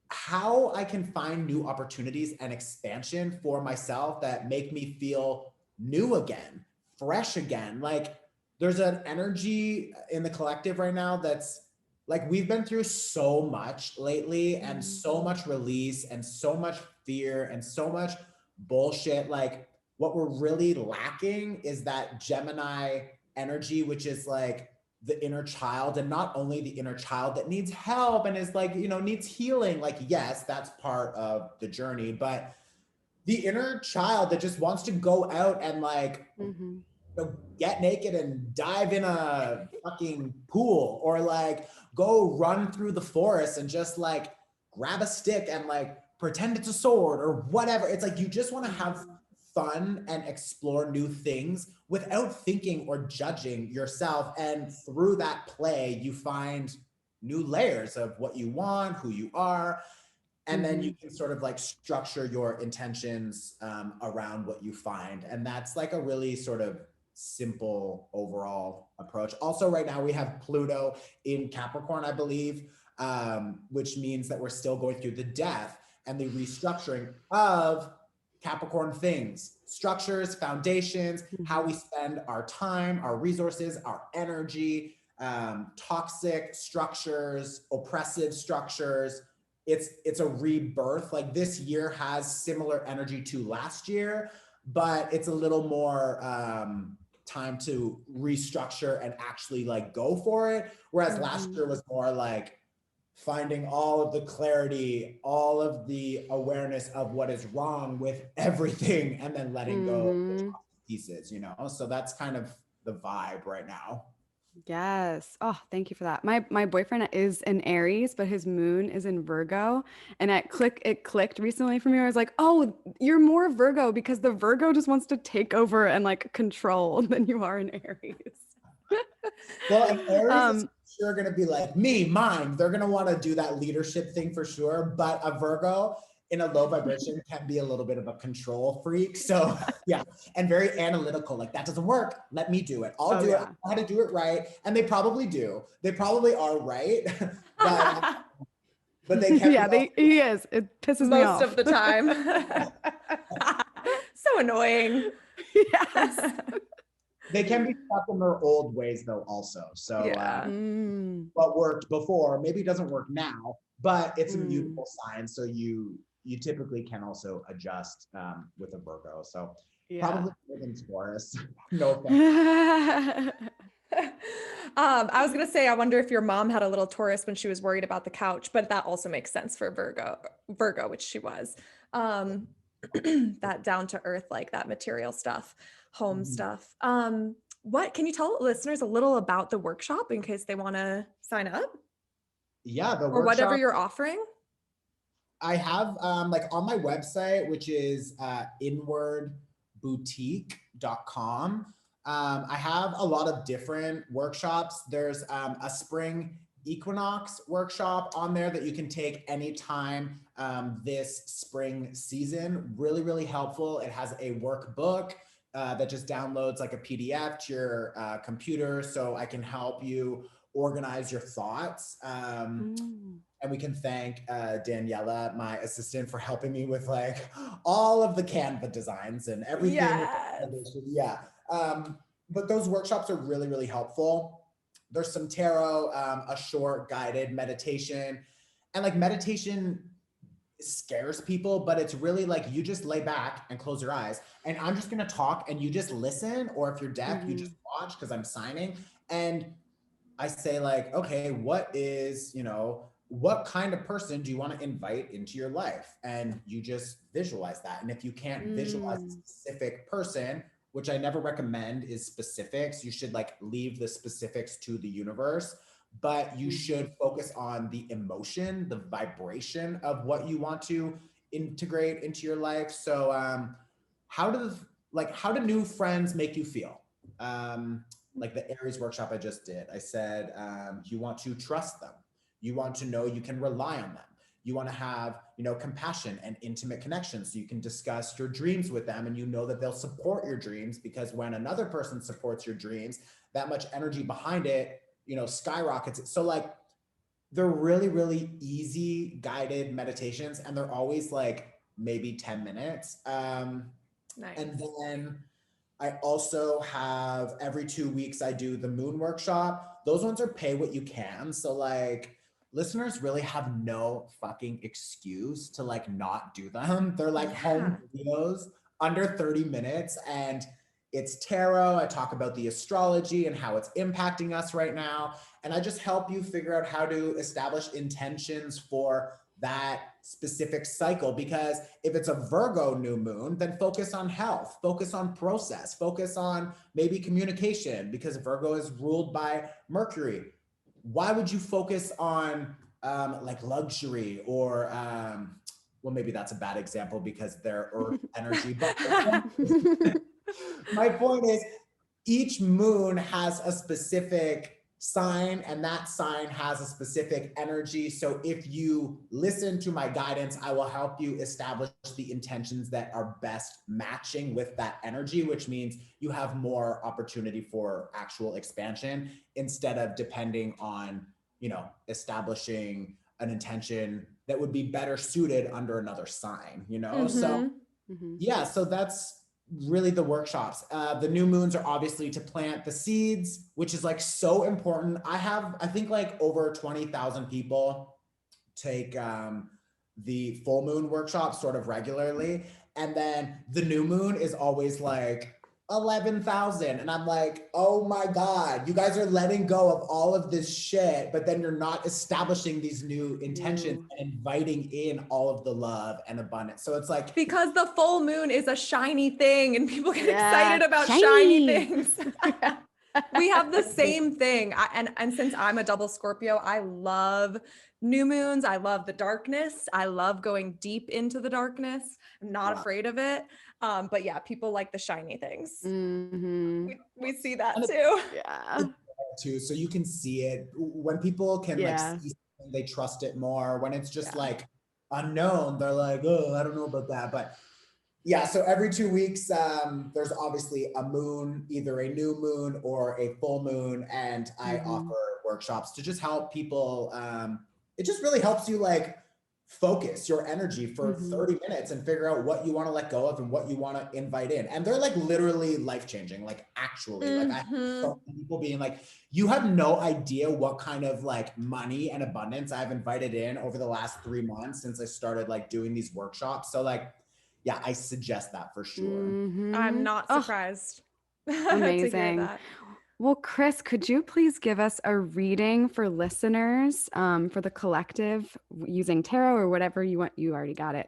how I can find new opportunities and expansion for myself that make me feel new again, fresh again. Like there's an energy in the collective right now that's like, we've been through so much lately and so much release and so much fear and so much bullshit. Like what we're really lacking is that Gemini energy, which is like the inner child, and not only the inner child that needs help and is like, needs healing. Like, yes, that's part of the journey, but the inner child that just wants to go out and like, get naked and dive in a fucking pool, or like go run through the forest and just like grab a stick and like pretend it's a sword or whatever. It's like, you just want to have fun and explore new things without thinking or judging yourself. And through that play, you find new layers of what you want, who you are. And then you can sort of like structure your intentions around what you find. And that's like a really sort of simple overall approach. Also, right now we have Pluto in Capricorn, I believe, which means that we're still going through the death and the restructuring of Capricorn things, structures, foundations, how we spend our time, our resources, our energy, toxic structures, oppressive structures. It's a rebirth. Like this year has similar energy to last year, but it's a little more time to restructure and actually like go for it. Whereas last year was more like finding all of the clarity, all of the awareness of what is wrong with everything, and then letting go of the pieces, So that's kind of the vibe right now. Yes. Oh, thank you for that. My boyfriend is an Aries, but his moon is in Virgo. And it clicked recently for me. I was like, oh, you're more Virgo because the Virgo just wants to take over and like control than you are in Aries. Well, and Aries is sure going to be like, me, mine. They're going to want to do that leadership thing for sure. But a Virgo in a low vibration can be a little bit of a control freak. So yeah, and very analytical. Like, that doesn't work. Let me do it. I'll do it. I know how to do it right. And they probably do. They probably are right. but they can. He is. It pisses me off most of the time. So annoying. Yes. They can be stuck in their old ways though also. So what worked before maybe doesn't work now, but it's a mutable sign. So you typically can also adjust with a Virgo. So probably more than Taurus. No offense. I was gonna say, I wonder if your mom had a little Taurus when she was worried about the couch, but that also makes sense for Virgo, which she was. That down to earth, like that material stuff, home stuff. What can you tell listeners a little about the workshop in case they want to sign up? Yeah, the or workshop, whatever you're offering. I have like on my website, which is inwardboutique.com. I have a lot of different workshops. There's a spring equinox workshop on there that you can take anytime this spring season. Really, really helpful. It has a workbook that just downloads like a PDF to your computer, so I can help you organize your thoughts. And we can thank Daniela, my assistant, for helping me with like all of the Canva designs and everything. Yes. But those workshops are really, really helpful. There's some tarot, a short guided meditation, and like meditation scares people, but it's really like you just lay back and close your eyes, and I'm just gonna talk and you just listen, or if you're deaf, you just watch because I'm signing. And I say like, okay, what kind of person do you want to invite into your life? And you just visualize that. And if you can't visualize a specific person, which I never recommend is specifics, you should like leave the specifics to the universe, but you should focus on the emotion, the vibration of what you want to integrate into your life. So how do new friends make you feel? Like the Aries workshop I just did, I said, you want to trust them. You want to know you can rely on them. You want to have, compassion and intimate connections, so you can discuss your dreams with them and you know that they'll support your dreams, because when another person supports your dreams, that much energy behind it, skyrockets. So like they're really, really easy guided meditations, and they're always like maybe 10 minutes. Nice. And then I also have every 2 weeks, I do the moon workshop. Those ones are pay what you can. So like listeners really have no fucking excuse to like not do them. They're like home videos under 30 minutes, and it's tarot. I talk about the astrology and how it's impacting us right now. And I just help you figure out how to establish intentions for that specific cycle. Because if it's a Virgo new moon, then focus on health, focus on process, focus on maybe communication, because Virgo is ruled by Mercury. Why would you focus on like luxury or well, maybe that's a bad example because they're earth energy, but my point is each moon has a specific sign, and that sign has a specific energy. So if you listen to my guidance, I will help you establish the intentions that are best matching with that energy, which means you have more opportunity for actual expansion instead of depending on, you know, establishing an intention that would be better suited under another sign, you know? So yeah, so that's really the workshops. The new moons are obviously to plant the seeds, which is like so important. I think like over 20,000 people take the full moon workshop sort of regularly. And then the new moon is always like 11,000. And I'm like, oh my God, you guys are letting go of all of this shit, but then you're not establishing these new intentions and inviting in all of the love and abundance. So it's like, because the full moon is a shiny thing and people get excited about shiny things. We have the same thing. And since I'm a double Scorpio, I love new moons. I love the darkness. I love going deep into the darkness. I'm not afraid of it. But yeah, people like the shiny things. We see that too. Yeah. Too. So you can see it when people can like see something, they trust it more. When it's just like unknown, they're like, oh, I don't know about that. But yeah, so every 2 weeks, there's obviously a moon, either a new moon or a full moon, and I offer workshops to just help people. It just really helps you like focus your energy for 30 minutes and figure out what you want to let go of and what you want to invite in. And they're like literally life-changing, like actually. Like I have so many people being like, you have no idea what kind of like money and abundance I've invited in over the last 3 months since I started like doing these workshops. So like, yeah, I suggest that for sure. I'm not surprised. Amazing. To hear that. Well, Chris, could you please give us a reading for listeners for the collective using tarot or whatever you want? You already got it.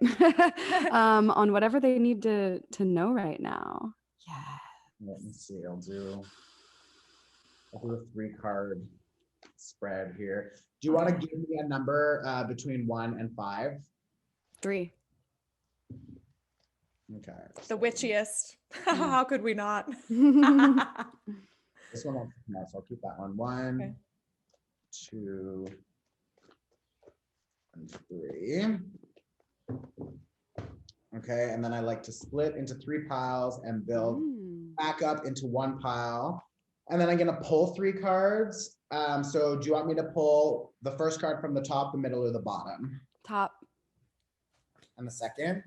On whatever they need to know right now. Yeah. Let me see. I'll do a 3-card spread here. Do you want to give me a number between 1 and 5? 3. Okay. The witchiest. How could we not? This one won't come out, so I'll keep that one. 1, 2, and 3. Okay, and then I like to split into 3 piles and build back up into 1 pile. And then I'm gonna pull 3 cards. So do you want me to pull the first card from the top, the middle, or the bottom? Top. And the second?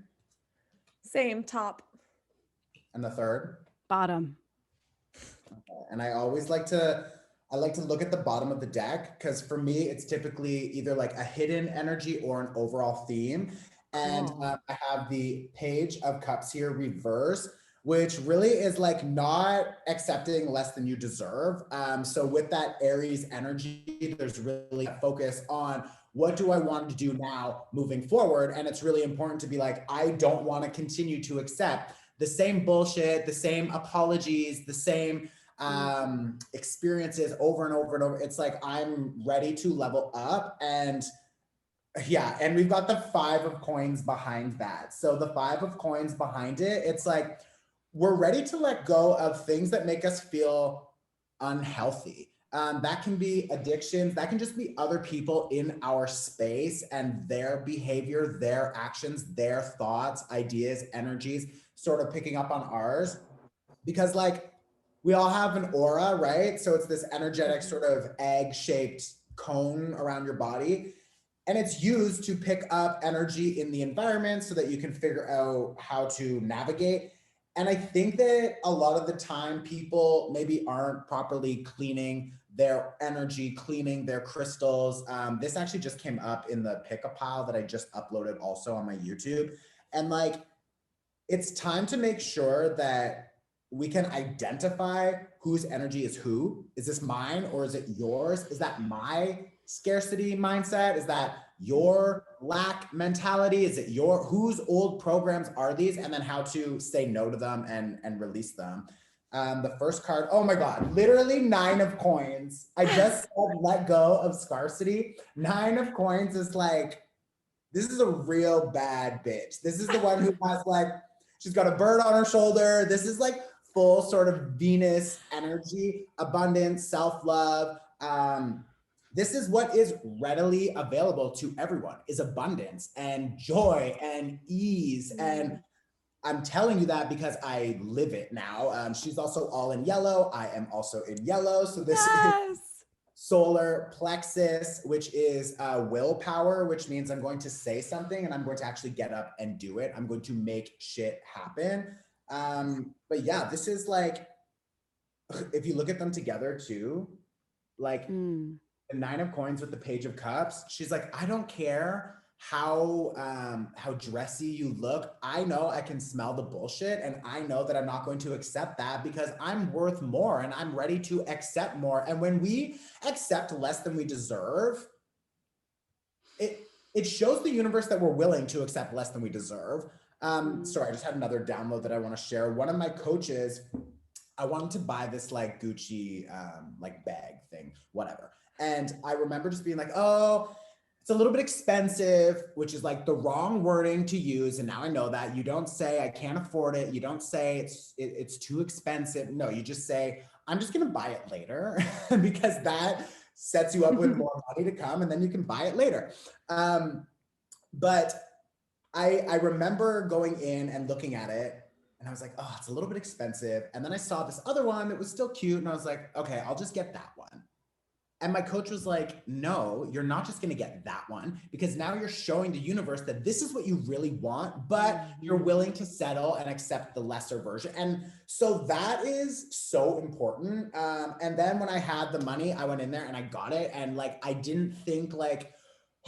Same, top. And the third? Bottom. Okay. And I always like to look at the bottom of the deck, because for me, it's typically either like a hidden energy or an overall theme. And I have the Page of Cups here reverse, which really is like not accepting less than you deserve. So with that Aries energy, there's really a focus on what do I want to do now moving forward? And it's really important to be like, I don't want to continue to accept the same bullshit, the same apologies, the same experiences over and over and over. It's like, I'm ready to level up. And yeah, and we've got the 5 of coins behind that. So the 5 of coins behind it, it's like, we're ready to let go of things that make us feel unhealthy. That can be addictions. That can just be other people in our space and their behavior, their actions, their thoughts, ideas, energies, sort of picking up on ours. Because like, we all have an aura, right? So it's this energetic sort of egg-shaped cone around your body. And it's used to pick up energy in the environment so that you can figure out how to navigate. And I think that a lot of the time people maybe aren't properly cleaning their energy, cleaning their crystals. This actually just came up in the pick-up pile that I just uploaded also on my YouTube. And like, it's time to make sure that we can identify whose energy is who. Is this mine or is it yours? Is that my scarcity mindset? Is that your lack mentality? Is it whose old programs are these? And then how to say no to them and release them. The first card, oh my God, literally 9 of coins. I just said let go of scarcity. 9 of coins is like, this is a real bad bitch. This is the one who has like, she's got a bird on her shoulder. This is like full sort of Venus energy, abundance, self-love. This is what is readily available to everyone, is abundance and joy and ease. And I'm telling you that because I live it now. She's also all in yellow. I am also in yellow. So this is solar plexus, which is willpower, which means I'm going to say something and I'm going to actually get up and do it. I'm going to make shit happen. But yeah, this is like, if you look at them together too, like the 9 of coins with the page of cups, she's like, I don't care how dressy you look. I know I can smell the bullshit and I know that I'm not going to accept that because I'm worth more and I'm ready to accept more. And when we accept less than we deserve, it shows the universe that we're willing to accept less than we deserve. Sorry, I just had another download that I want to share. One of my coaches, I wanted to buy this like Gucci like bag thing, whatever. And I remember just being like, oh, it's a little bit expensive, which is like the wrong wording to use. And now I know that. You don't say I can't afford it. You don't say it's too expensive. No, you just say, I'm just gonna buy it later because that sets you up with more money to come and then you can buy it later. But I remember going in and looking at it and I was like, oh, it's a little bit expensive. And then I saw this other one that was still cute and I was like, okay, I'll just get that one. And my coach was like, no, you're not just gonna get that one because now you're showing the universe that this is what you really want, but you're willing to settle and accept the lesser version. And so that is so important. And then when I had the money, I went in there and I got it. And like, I didn't think like,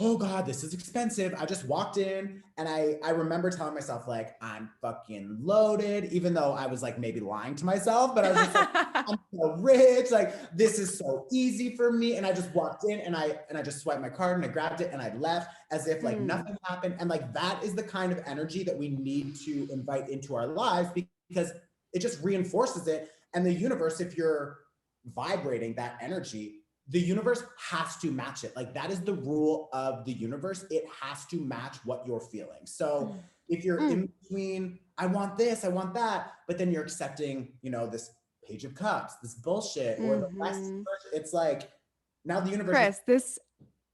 oh God, this is expensive. I just walked in and I remember telling myself like, I'm fucking loaded, even though I was like maybe lying to myself, but I was just like, I'm so rich. Like, this is so easy for me. And I just walked in and I just swiped my card and I grabbed it and I left as if like nothing happened. And like, that is the kind of energy that we need to invite into our lives because it just reinforces it. And the universe, if you're vibrating that energy, the universe has to match it. Like that is the rule of the universe. It has to match what you're feeling. So if you're in between, I want this, I want that, but then you're accepting, you know, this page of cups, this bullshit, or the less, it's like, now the universe. Chris,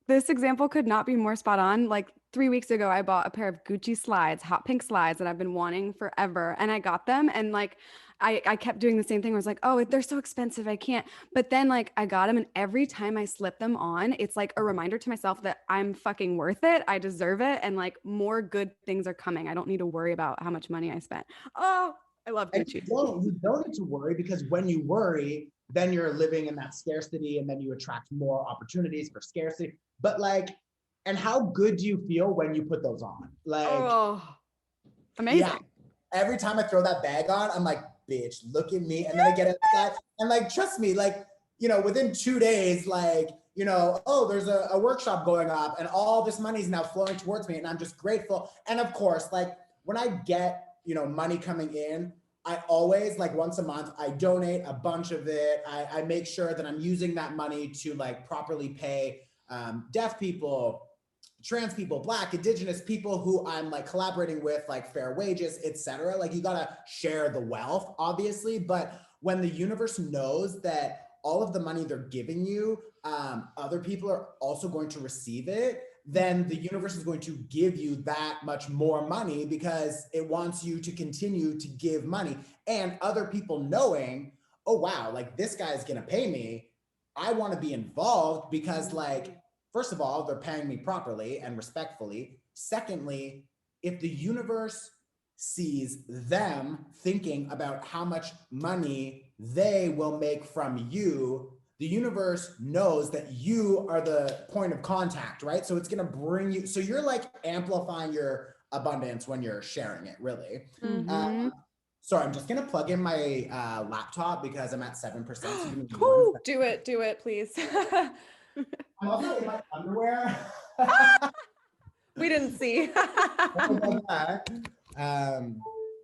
this example could not be more spot on. Like 3 weeks ago, I bought a pair of Gucci slides, hot pink slides that I've been wanting forever. And I got them and like, I kept doing the same thing. I was like, oh, they're so expensive. I can't. But then like I got them and every time I slip them on, it's like a reminder to myself that I'm fucking worth it. I deserve it. And like more good things are coming. I don't need to worry about how much money I spent. Oh, I love Gucci. You don't need to worry because when you worry, then you're living in that scarcity and then you attract more opportunities for scarcity. But like, and how good do you feel when you put those on? Like, oh, amazing. Yeah, every time I throw that bag on, I'm like, bitch, look at me. And then I get upset. And like, trust me, like, you know, within 2 days, like, you know, oh, there's a workshop going up and all this money is now flowing towards me. And I'm just grateful. And of course, like when I get, you know, money coming in, I always like once a month, I donate a bunch of it. I make sure that I'm using that money to like properly pay deaf people, trans people, Black, Indigenous people who I'm like collaborating with, like fair wages, etc. Like you gotta share the wealth, obviously. But when the universe knows that all of the money they're giving you, other people are also going to receive it, then the universe is going to give you that much more money because it wants you to continue to give money. And other people knowing, oh wow, like this guy's gonna pay me, I want to be involved because, like, first of all, they're paying me properly and respectfully. Secondly, if the universe sees them thinking about how much money they will make from you, the universe knows that you are the point of contact, right? So it's going to bring you, so you're like amplifying your abundance when you're sharing it, really. Sorry, I'm just going to plug in my laptop because I'm at 7%. So give me one Woo, second. do it, please. I'm also in my underwear. We didn't see.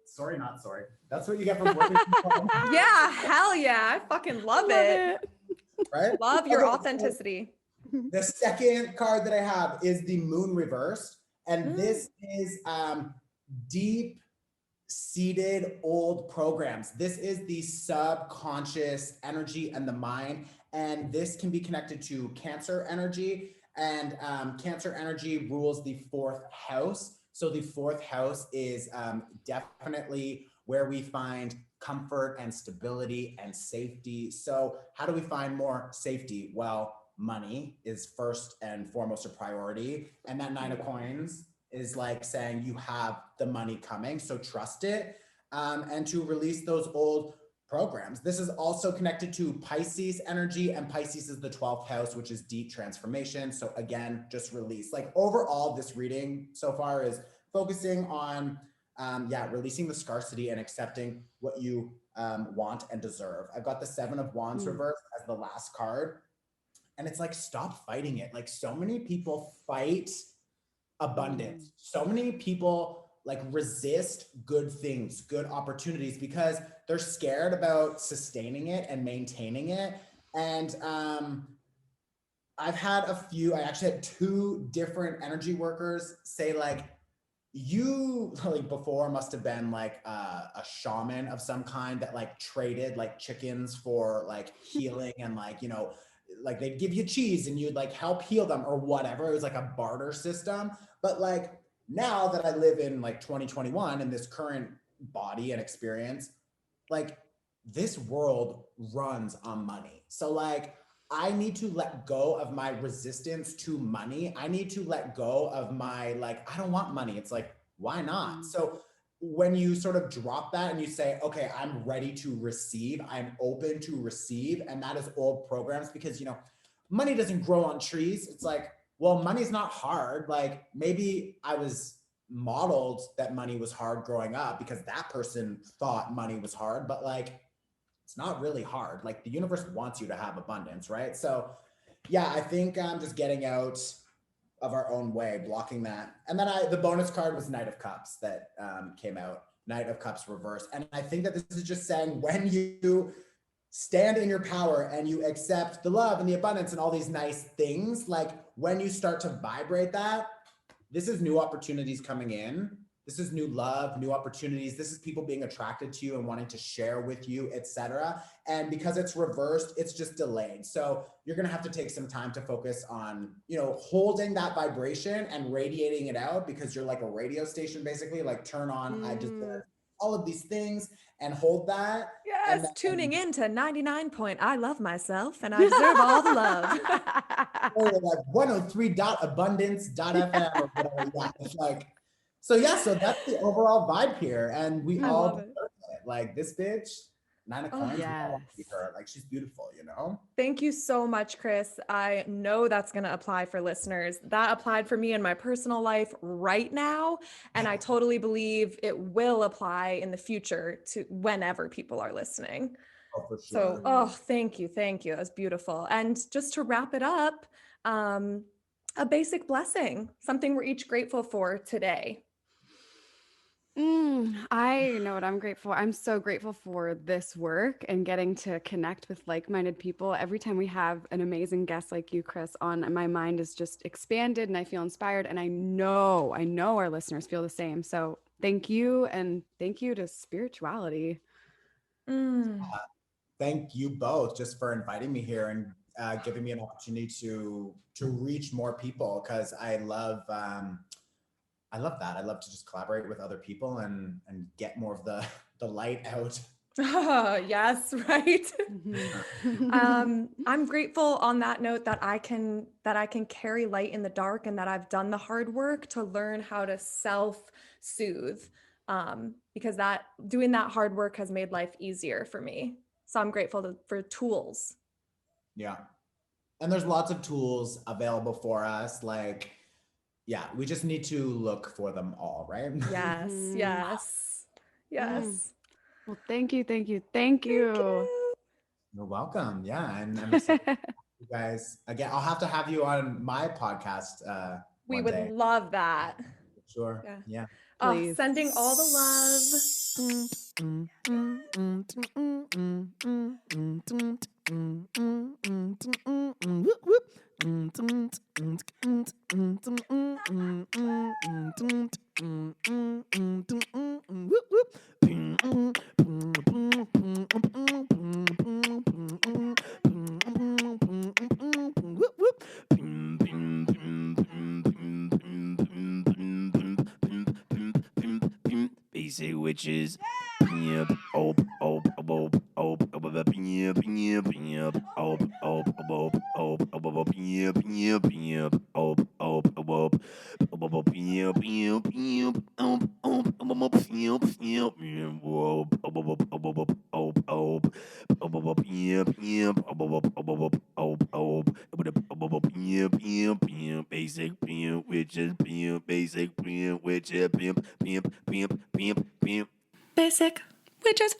Sorry, not sorry. That's what you get from working from home, Yeah, hell yeah. I fucking love it. right? Love your Okay, so authenticity. the second card that I have is the moon reversed. And this is deep seated old programs. This is the subconscious energy and the mind. And this can be connected to Cancer energy. And Cancer energy rules the fourth house. So the fourth house is definitely where we find comfort and stability and safety. So how do we find more safety? Well, money is first and foremost a priority. And that 9 of coins is like saying you have the money coming, so trust it, and to release those old programs. This is also connected to Pisces energy, and Pisces is the 12th house, which is deep transformation. So again, just release. Like overall, this reading so far is focusing on, releasing the scarcity and accepting what you want and deserve. I've got the 7 of Wands reversed as the last card. And it's like, stop fighting it. Like so many people fight abundance. So many people like resist good things, good opportunities because they're scared about sustaining it and maintaining it. And I actually had 2 different energy workers say like, you like before must have been like a shaman of some kind that like traded like chickens for like healing and like, you know, like they'd give you cheese and you'd like help heal them or whatever. It was like a barter system. But like now that I live in like 2021 in this current body and experience, like this world runs on money. So like I need to let go of my resistance to money. I need to let go of my like, I don't want money. It's like, why not? So when you sort of drop that and you say, okay, I'm ready to receive, I'm open to receive, and that is old programs because, you know, money doesn't grow on trees. It's like, well, money's not hard. Like maybe I was modeled that money was hard growing up because that person thought money was hard, but like, it's not really hard. Like the universe wants you to have abundance, right? So yeah, I think just getting out of our own way, blocking that. And then the bonus card was Knight of Cups that came out, Knight of Cups reversed. And I think that this is just saying when you stand in your power and you accept the love and the abundance and all these nice things, like when you start to vibrate that, this is new opportunities coming in. This is new love, new opportunities. This is people being attracted to you and wanting to share with you, etc. And because it's reversed, it's just delayed. So you're going to have to take some time to focus on, you know, holding that vibration and radiating it out because you're like a radio station, basically. Like turn on, I just all of these things and hold that. Yes, tuning in to 99 point. I love myself and I deserve all the love. Or like 103.abundance.fm or whatever. Yeah, it's like, so yeah, so that's the overall vibe here. And we all deserve it. Like this bitch, 9 of coins, her. Like she's beautiful, you know? Thank you so much, Chris. I know that's going to apply for listeners. That applied for me in my personal life right now. And I totally believe it will apply in the future to whenever people are listening. Oh, for So, sure. thank you. Thank you. That's beautiful. And just to wrap it up, a basic blessing, something we're each grateful for today. I know what I'm grateful. I'm so grateful for this work and getting to connect with like-minded people. Every time we have an amazing guest like you, Chris, on, my mind is just expanded and I feel inspired. And I know our listeners feel the same. So thank you. And thank you to spirituality. Thank you both just for inviting me here and giving me an opportunity to reach more people because I love that. I love to just collaborate with other people and get more of the light out. Yes, right. Mhm. I'm grateful on that note that I can carry light in the dark, and that I've done the hard work to learn how to self-soothe. Because that doing that hard work has made life easier for me. So I'm grateful for tools. Yeah. And there's lots of tools available for us. Like, yeah, we just need to look for them all, right? Yes, Mhm. yes, yes. Well, thank you. Thank you. Thank you. You're welcome. Yeah. And I'm excited to have you guys again. I'll have to have you on my podcast We one would day. love that. Sure. Yeah. Yeah. Oh, Please. sending all the love. Basic witches. Yep. Op, op, op, op, op, yep, yep, yep. Op, op, op, op, op, yep, yep, yep. Op, op, op, op, yep, yep, yep. Op, op, op, yep, yep, yep. Op, op, op, op, op, op. Op, yep, yep. Op, op, op, yep, yep, yep. Basic witches, basic witches, pimp, pimp, pimp, pimp, pimp. Basic witches.